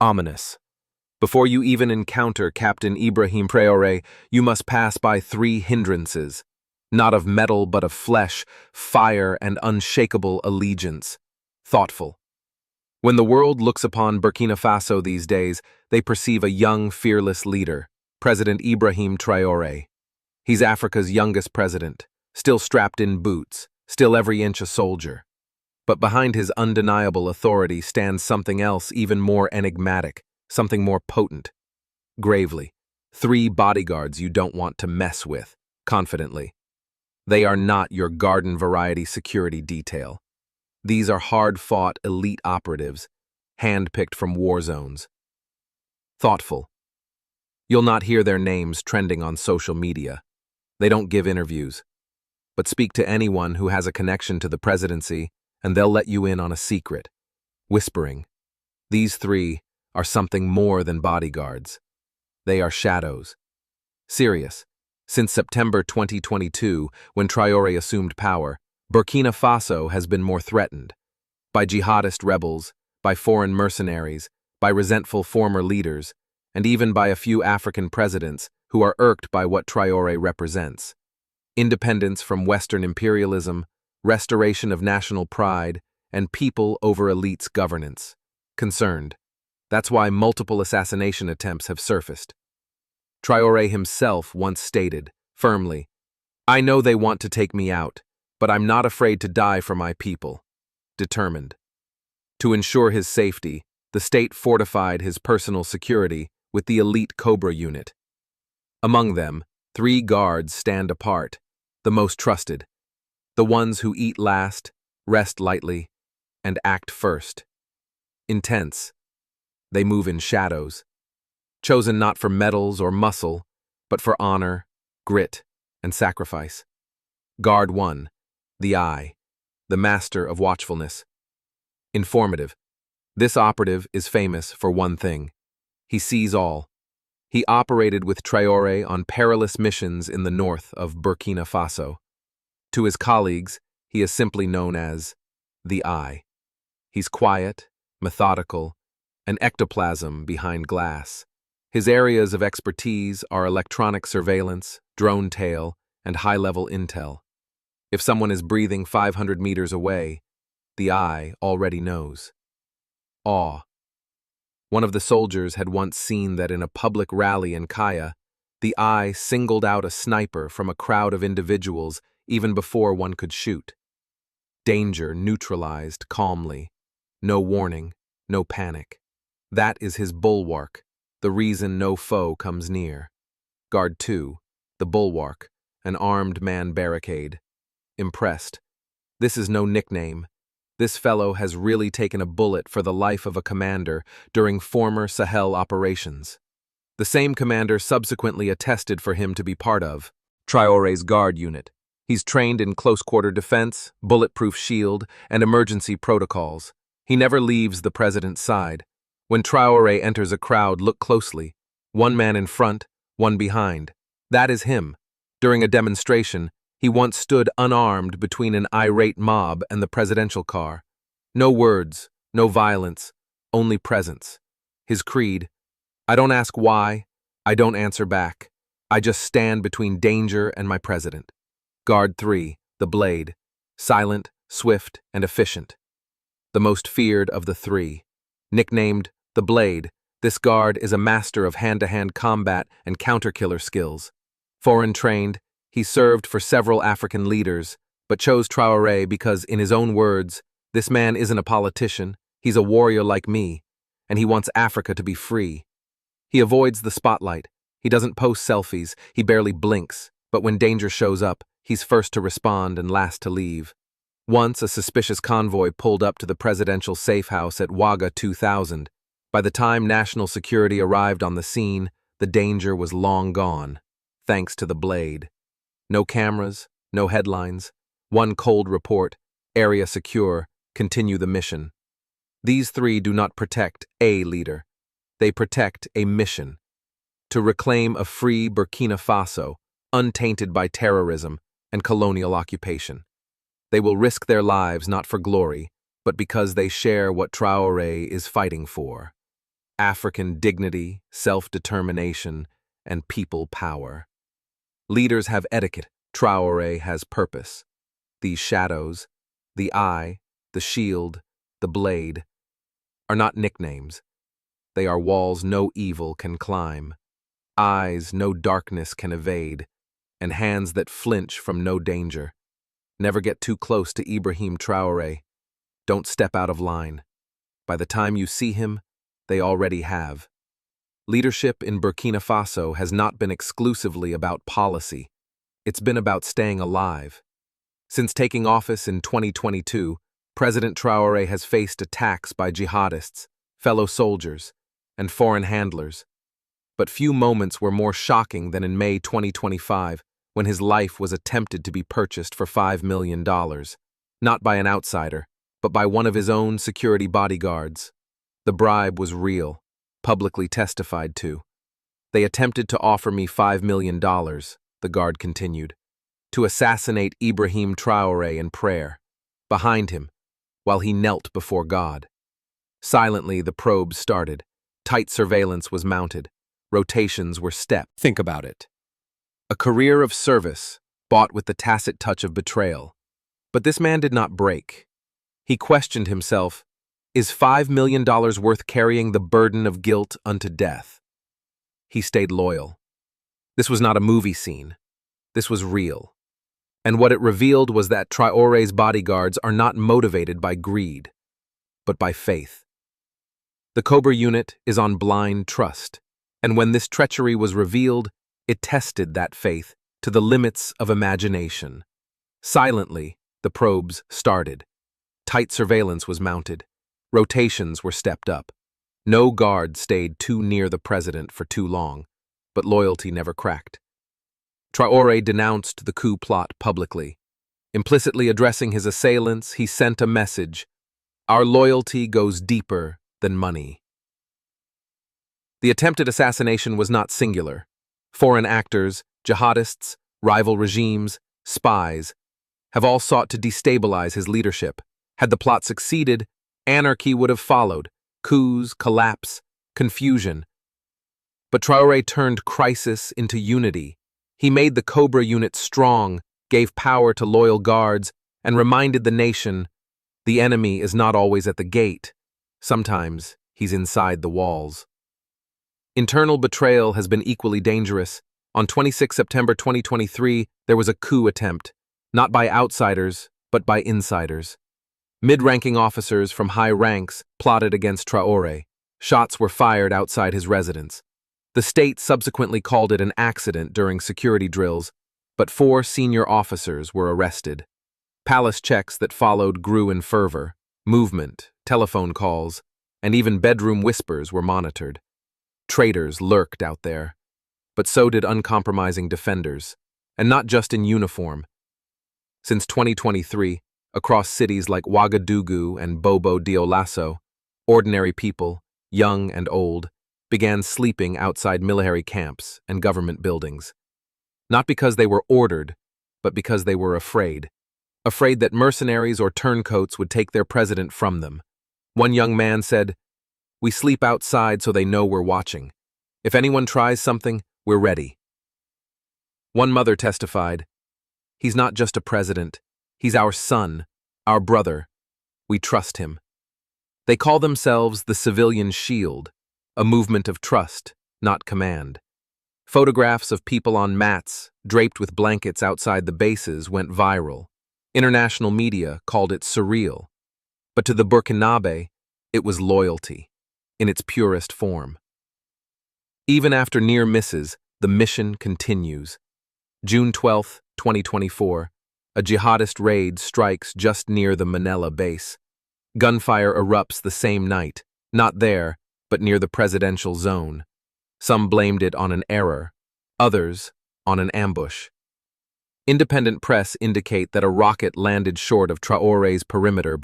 Ominous. Before you even encounter Captain Ibrahim Traoré, you must pass by 3 hindrances, not of metal but of flesh, fire, and unshakable allegiance. Thoughtful. When the world looks upon Burkina Faso these days, they perceive a young, fearless leader, President Ibrahim Traoré. He's Africa's youngest president, still strapped in boots, still every inch a soldier. But behind his undeniable authority stands something else even more enigmatic, something more potent. Gravely, 3 bodyguards you don't want to mess with, confidently. They are not your garden variety security detail. These are hard-fought elite operatives, hand-picked from war zones. Thoughtful. You'll not hear their names trending on social media. They don't give interviews. But speak to anyone who has a connection to the presidency, and they'll let you in on a secret, whispering. These 3 are something more than bodyguards. They are shadows. Serious. Since September 2022, when Traoré assumed power, Burkina Faso has been more threatened. By jihadist rebels, by foreign mercenaries, by resentful former leaders, and even by a few African presidents who are irked by what Traoré represents. Independence from Western imperialism, restoration of national pride, and people over elites' governance. Concerned. That's why multiple assassination attempts have surfaced. Traoré himself once stated, firmly, "I know they want to take me out, but I'm not afraid to die for my people." Determined. To ensure his safety, the state fortified his personal security with the elite Cobra unit. Among them, 3 guards stand apart, the most trusted, the ones who eat last, rest lightly, and act first. Intense. They move in shadows, chosen not for medals or muscle, but for honor, grit, and sacrifice. Guard 1, the eye, the master of watchfulness. Informative. This operative is famous for one thing. He sees all. He operated with Traoré on perilous missions in the north of Burkina Faso. To his colleagues, he is simply known as the Eye. He's quiet, methodical, an ectoplasm behind glass. His areas of expertise are electronic surveillance, drone tail, and high-level intel. If someone is breathing 500 meters away, the Eye already knows. Awe. One of the soldiers had once seen that in a public rally in Kaya, the Eye singled out a sniper from a crowd of individuals even before one could shoot. Danger neutralized calmly. No warning, no panic. That is his bulwark, the reason no foe comes near. Guard 2, the bulwark, an armed man barricade. Impressed. This is no nickname. This fellow has really taken a bullet for the life of a commander during former Sahel operations. The same commander subsequently attested for him to be part of Traoré's guard unit. He's trained in close-quarter defense, bulletproof shield, and emergency protocols. He never leaves the president's side. When Traoré enters a crowd, look closely. One man in front, one behind. That is him. During a demonstration, he once stood unarmed between an irate mob and the presidential car. No words, no violence, only presence. His creed: I don't ask why, I don't answer back. I just stand between danger and my president. Guard 3, the Blade, silent, swift, and efficient. The most feared of the 3. Nicknamed the Blade, this guard is a master of hand-to-hand combat and counter-killer skills. Foreign trained, he served for several African leaders, but chose Traoré because, in his own words, this man isn't a politician, he's a warrior like me, and he wants Africa to be free. He avoids the spotlight. He doesn't post selfies, he barely blinks, but when danger shows up, he's first to respond and last to leave. Once, a suspicious convoy pulled up to the presidential safe house at Ouaga 2000. By the time national security arrived on the scene, the danger was long gone, thanks to the Blade. No cameras, no headlines, one cold report, area secure, continue the mission. These 3 do not protect a leader. They protect a mission. To reclaim a free Burkina Faso, untainted by terrorism and colonial occupation. They will risk their lives not for glory, but because they share what Traoré is fighting for. African dignity, self-determination, and people power. Leaders have etiquette. Traore has purpose. These shadows, the eye, the shield, the blade, are not nicknames. They are walls no evil can climb, eyes no darkness can evade, and hands that flinch from no danger. Never get too close to Ibrahim Traoré. Don't step out of line. By the time you see him, they already have. Leadership in Burkina Faso has not been exclusively about policy. It's been about staying alive. Since taking office in 2022, President Traoré has faced attacks by jihadists, fellow soldiers, and foreign handlers. But few moments were more shocking than in May 2025, when his life was attempted to be purchased for $5 million, not by an outsider, but by one of his own security bodyguards. The bribe was real, publicly testified to. They attempted to offer me $5 million, the guard continued, to assassinate Ibrahim Traoré in prayer, behind him, while he knelt before God. Silently, the probes started. Tight surveillance was mounted. Rotations were stepped. Think about it. A career of service, bought with the tacit touch of betrayal. But this man did not break. He questioned himself, is $5 million worth carrying the burden of guilt unto death? He stayed loyal. This was not a movie scene. This was real. And what it revealed was that Traoré's bodyguards are not motivated by greed, but by faith. The Cobra unit is on blind trust, and when this treachery was revealed, it tested that faith to the limits of imagination. Silently, the probes started. Tight surveillance was mounted. Rotations were stepped up. No guard stayed too near the president for too long, but loyalty never cracked. Traoré denounced the coup plot publicly. Implicitly addressing his assailants, he sent a message: "Our loyalty goes deeper than money." The attempted assassination was not singular. Foreign actors, jihadists, rival regimes, spies, have all sought to destabilize his leadership. Had the plot succeeded, anarchy would have followed, coups, collapse, confusion. But Traoré turned crisis into unity. He made the Cobra unit strong, gave power to loyal guards, and reminded the nation, the enemy is not always at the gate. Sometimes he's inside the walls. Internal betrayal has been equally dangerous. On 26 September 2023, there was a coup attempt, not by outsiders, but by insiders. Mid-ranking officers from high ranks plotted against Traoré. Shots were fired outside his residence. The state subsequently called it an accident during security drills, but 4 senior officers were arrested. Palace checks that followed grew in fervor. Movement, telephone calls, and even bedroom whispers were monitored. Traitors lurked out there, but so did uncompromising defenders, and not just in uniform. Since 2023, across cities like Ouagadougou and Bobo Dioulasso, ordinary people, young and old, began sleeping outside military camps and government buildings. Not because they were ordered, but because they were afraid. Afraid that mercenaries or turncoats would take their president from them. One young man said, "We sleep outside so they know we're watching. If anyone tries something, we're ready." One mother testified, "He's not just a president. He's our son, our brother. We trust him." They call themselves the Civilian Shield, a movement of trust, not command. Photographs of people on mats, draped with blankets outside the bases, went viral. International media called it surreal. But to the Burkinabe, it was loyalty, in its purest form. Even after near misses, the mission continues. June 12, 2024, a jihadist raid strikes just near the Manila base. Gunfire erupts the same night, not there, but near the presidential zone. Some blamed it on an error, others on an ambush. Independent press indicate that a rocket landed short of Traoré's perimeter